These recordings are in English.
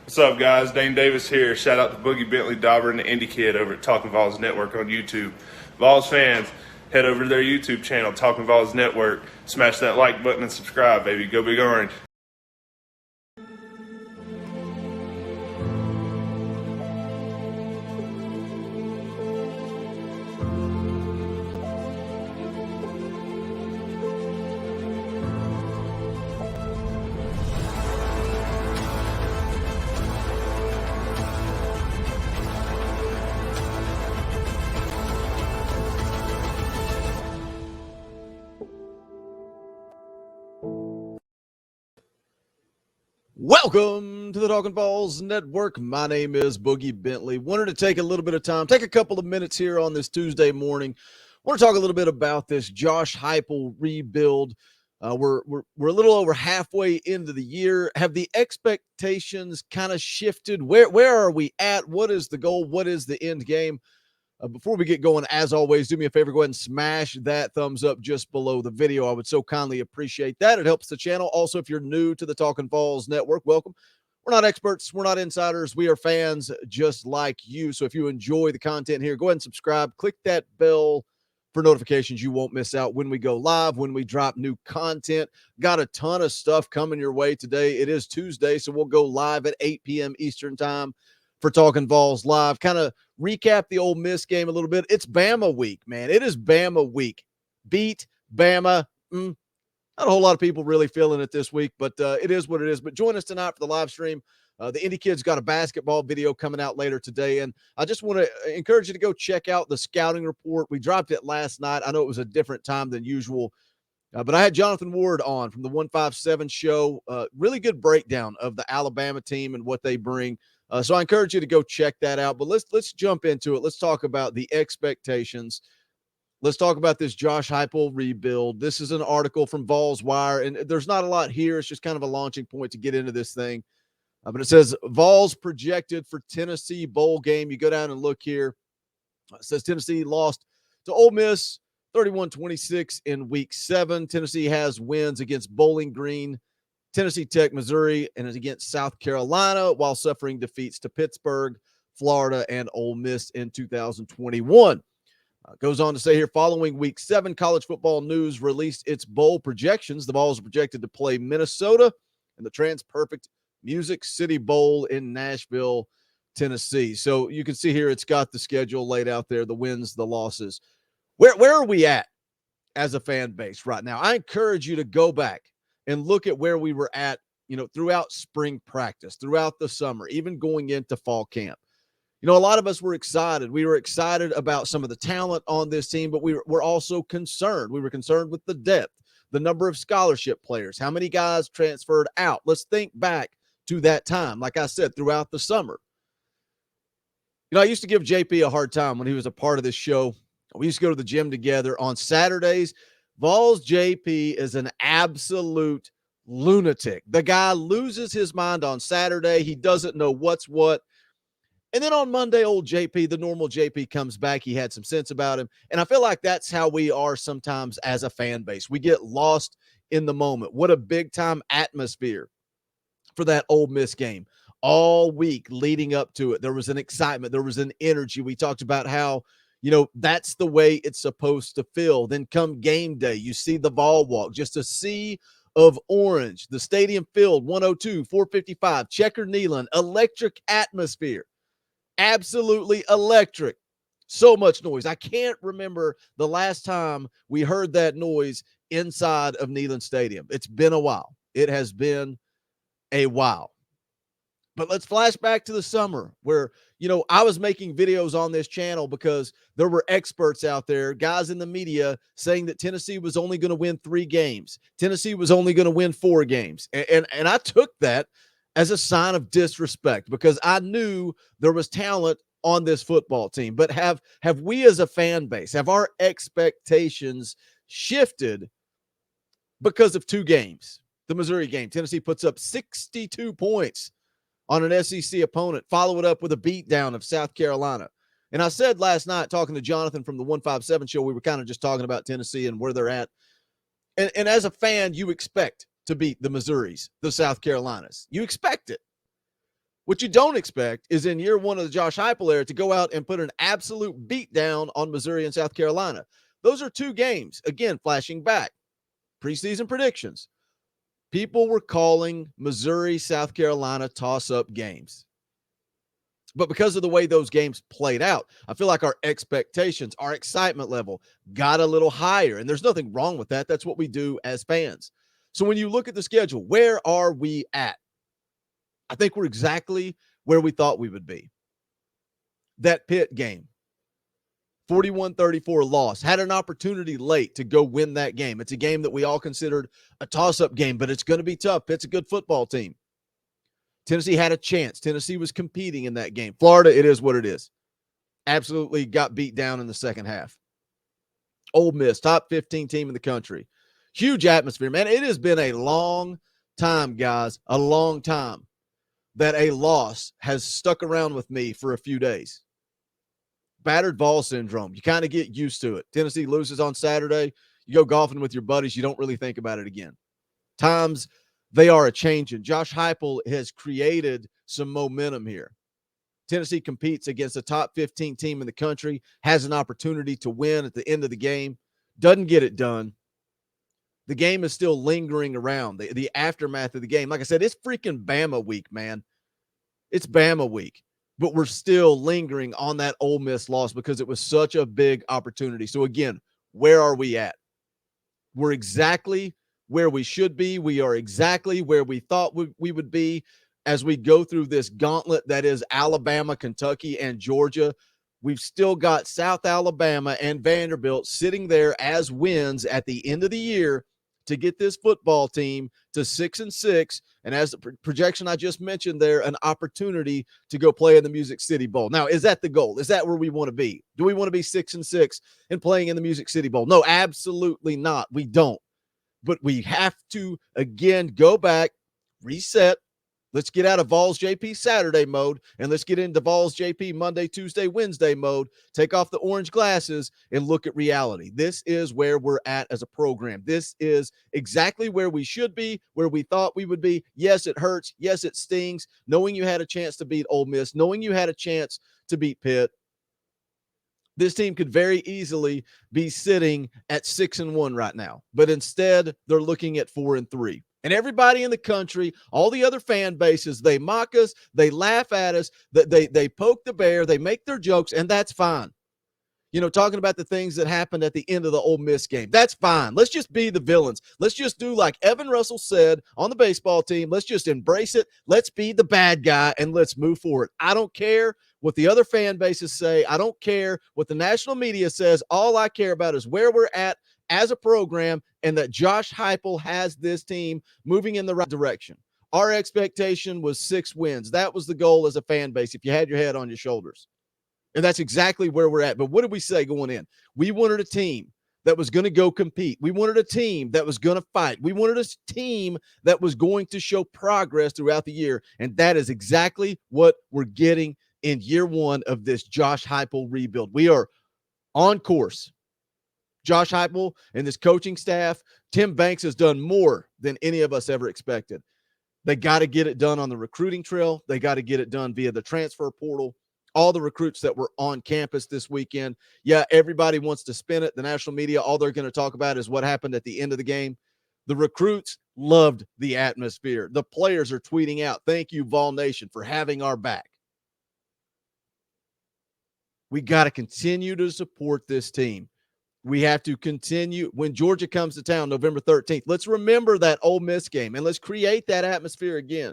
What's up, guys? Dane Davis here. Shout out to Boogie Bentley Dauber and the Indie Kid over at Talkin VAWLS Network on YouTube. VAWLS fans, head over to their YouTube channel, Talkin VAWLS Network. Smash that like button and subscribe, baby. Go Big Orange. Welcome to the Talkin VAWLS Network. My name is Boogie Bentley. Wanted to take a little bit of time, take a couple of minutes here on this Tuesday morning. Want to talk a little bit about this Josh Heupel rebuild. We're a little over halfway into the year. Have the expectations kind of shifted? Where are we at? What is the goal? What is the end game? Before we get going, as always, do me a favor, go ahead and smash that thumbs up just below the video. I would so kindly appreciate that. It helps the channel. Also, if you're new to the Talkin VAWLS Network, welcome. We're not experts. We're not insiders. We are fans just like you. So if you enjoy the content here, go ahead and subscribe. Click that bell for notifications. You won't miss out when we go live, when we drop new content. Got a ton of stuff coming your way today. It is Tuesday, so we'll go live at 8 p.m. Eastern time for Talkin VAWLS Live. Kind of recap the Ole Miss game a little bit. It's Bama week, man. It is Bama week. Beat Bama. Not a whole lot of people really feeling it this week, but it is what it is. But join us tonight for the live stream. The Indie Kid's got a basketball video coming out later today, and I just want to encourage you to go check out the scouting report. We dropped it last night. I know it was a different time than usual, but I had Jonathan Ward on from the 157 show. Really good breakdown of the Alabama team and what they bring. So I encourage you to go check that out. But let's jump into it. Let's talk about the expectations. Let's talk about this Josh Heupel rebuild. This is an article from VAWLS Wire, and there's not a lot here. It's just kind of a launching point to get into this thing. But it says VAWLS projected for Tennessee bowl game. You go down and look here. It says Tennessee lost to Ole Miss 31-26 in week 7. Tennessee has wins against Bowling Green, Tennessee Tech, Missouri, and is against South Carolina, while suffering defeats to Pittsburgh, Florida, and Ole Miss in 2021. Goes on to say here, following week 7, College Football News released its bowl projections. The Vols are projected to play Minnesota in the Trans-Perfect Music City Bowl in Nashville, Tennessee. So you can see here it's got the schedule laid out there, the wins, the losses. Where are we at as a fan base right now? I encourage you to go back and look at where we were at, throughout spring practice, throughout the summer, even going into fall camp. A lot of us were excited. We were excited about some of the talent on this team, but we were also concerned. We were concerned with the depth, the number of scholarship players, how many guys transferred out. Let's think back to that time, like I said, throughout the summer. I used to give JP a hard time when he was a part of this show. We used to go to the gym together on Saturdays. VAWLS JP is an absolute lunatic. The guy loses his mind on Saturday. He doesn't know what's what. And then on Monday, old JP, the normal JP, comes back. He had some sense about him. And I feel like that's how we are sometimes as a fan base. We get lost in the moment. What a big-time atmosphere for that Ole Miss game. All week leading up to it, there was an excitement. There was an energy. We talked about how, that's the way it's supposed to feel. Then come game day, you see the Vol Walk, just a sea of orange. The stadium filled, 102, 455, Checker Neyland, electric atmosphere. Absolutely electric. So much noise. I can't remember the last time we heard that noise inside of Neyland Stadium. It's been a while. It has been a while. But let's flash back to the summer where, I was making videos on this channel because there were experts out there, guys in the media, saying that Tennessee was only going to win 3 games. Tennessee was only going to win 4 games. And I took that as a sign of disrespect because I knew there was talent on this football team. But have we as a fan base, have our expectations shifted because of 2 games? The Missouri game, Tennessee puts up 62 points on an SEC opponent, follow it up with a beatdown of South Carolina. And I said last night, talking to Jonathan from the 157 show, we were kind of just talking about Tennessee and where they're at. And as a fan, you expect to beat the Missouris, the South Carolinas. You expect it. What you don't expect is in year one of the Josh Heupel era to go out and put an absolute beat down on Missouri and South Carolina. Those are two games. Again, flashing back, preseason predictions. People were calling Missouri, South Carolina toss-up games. But because of the way those games played out, I feel like our expectations, our excitement level got a little higher. And there's nothing wrong with that. That's what we do as fans. So when you look at the schedule, where are we at? I think we're exactly where we thought we would be. That Pitt game, 41-34 loss, had an opportunity late to go win that game. It's a game that we all considered a toss-up game, but it's going to be tough. Pitt's a good football team. Tennessee had a chance. Tennessee was competing in that game. Florida, it is what it is. Absolutely got beat down in the second half. Ole Miss, top 15 team in the country. Huge atmosphere, man. It has been a long time, guys, a long time that a loss has stuck around with me for a few days. Battered VAWLS syndrome. You kind of get used to it. Tennessee loses on Saturday. You go golfing with your buddies. You don't really think about it again. Times they are a-changing. Josh Heupel has created some momentum here. Tennessee competes against a top 15 team in the country, has an opportunity to win at the end of the game, doesn't get it done. The game is still lingering around, the aftermath of the game. Like I said, it's freaking Bama week, man. It's Bama week. But we're still lingering on that Ole Miss loss because it was such a big opportunity. So, again, where are we at? We're exactly where we should be. We are exactly where we thought we would be as we go through this gauntlet that is Alabama, Kentucky, and Georgia. We've still got South Alabama and Vanderbilt sitting there as wins at the end of the year to get this football team to 6-6. And as the projection I just mentioned there, an opportunity to go play in the Music City Bowl. Now, is that the goal? Is that where we want to be? Do we want to be 6-6 and playing in the Music City Bowl? No, absolutely not. We don't. But we have to, again, go back, reset. Let's get out of VAWLS JP Saturday mode, and let's get into VAWLS JP Monday, Tuesday, Wednesday mode. Take off the orange glasses and look at reality. This is where we're at as a program. This is exactly where we should be, where we thought we would be. Yes, it hurts. Yes, it stings. Knowing you had a chance to beat Ole Miss, knowing you had a chance to beat Pitt. This team could very easily be sitting at 6-1 right now, but instead they're looking at 4-3. And everybody in the country, all the other fan bases, they mock us, they laugh at us, they poke the bear, they make their jokes, and that's fine. You know, talking about the things that happened at the end of the Ole Miss game. That's fine. Let's just be the villains. Let's just do like Evan Russell said on the baseball team. Let's just embrace it. Let's be the bad guy, and let's move forward. I don't care what the other fan bases say. I don't care what the national media says. All I care about is where we're at as a program and that Josh Heupel has this team moving in the right direction. Our expectation was 6 wins. That was the goal as a fan base if you had your head on your shoulders. And that's exactly where we're at. But what did we say going in? We wanted a team that was going to go compete. We wanted a team that was going to fight. We wanted a team that was going to show progress throughout the year. And that is exactly what we're getting in year one of this Josh Heupel rebuild. We are on course. Josh Heupel and this coaching staff, Tim Banks has done more than any of us ever expected. They got to get it done on the recruiting trail. They got to get it done via the transfer portal. All the recruits that were on campus this weekend. Yeah, everybody wants to spin it. The national media, all they're going to talk about is what happened at the end of the game. The recruits loved the atmosphere. The players are tweeting out, "Thank you, Vol Nation, for having our back." We got to continue to support this team. We have to continue when Georgia comes to town November 13th. Let's remember that Ole Miss game, and let's create that atmosphere again.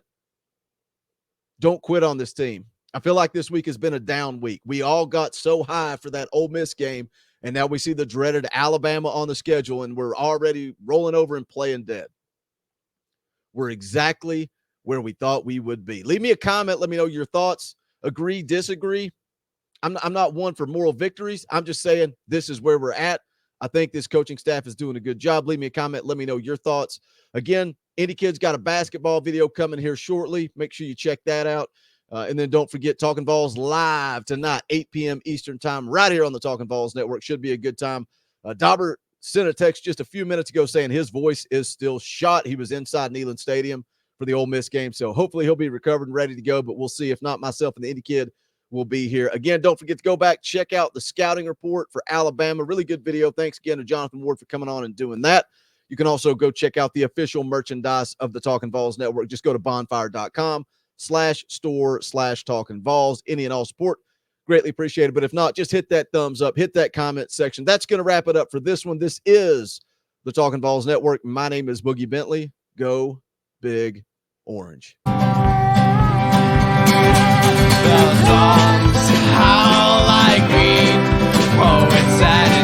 Don't quit on this team. I feel like this week has been a down week. We all got so high for that Ole Miss game, and now we see the dreaded Alabama on the schedule, and we're already rolling over and playing dead. We're exactly where we thought we would be. Leave me a comment. Let me know your thoughts. Agree, disagree. I'm not one for moral victories. I'm just saying this is where we're at. I think this coaching staff is doing a good job. Leave me a comment. Let me know your thoughts. Again, Indy Kid's got a basketball video coming here shortly. Make sure you check that out. And then don't forget Talkin' VAWLS live tonight, 8 p.m. Eastern time, right here on the Talkin' VAWLS Network. Should be a good time. Dauber sent a text just a few minutes ago saying his voice is still shot. He was inside Neyland Stadium for the Ole Miss game. So hopefully he'll be recovered and ready to go, but we'll see. If not, myself and the Indy Kid will be here. Again, don't forget to go back, check out the scouting report for Alabama. Really good video. Thanks again to Jonathan Ward for coming on and doing that. You can also go check out the official merchandise of the Talkin' Vols Network. Just go to bonfire.com/store/Talkin' Vols. Any and all support, greatly appreciated. But if not, just hit that thumbs up, hit that comment section. That's going to wrap it up for this one. This is the Talkin' Vols Network. My name is Boogie Bentley. Go Big Orange. The songs how like me, poets and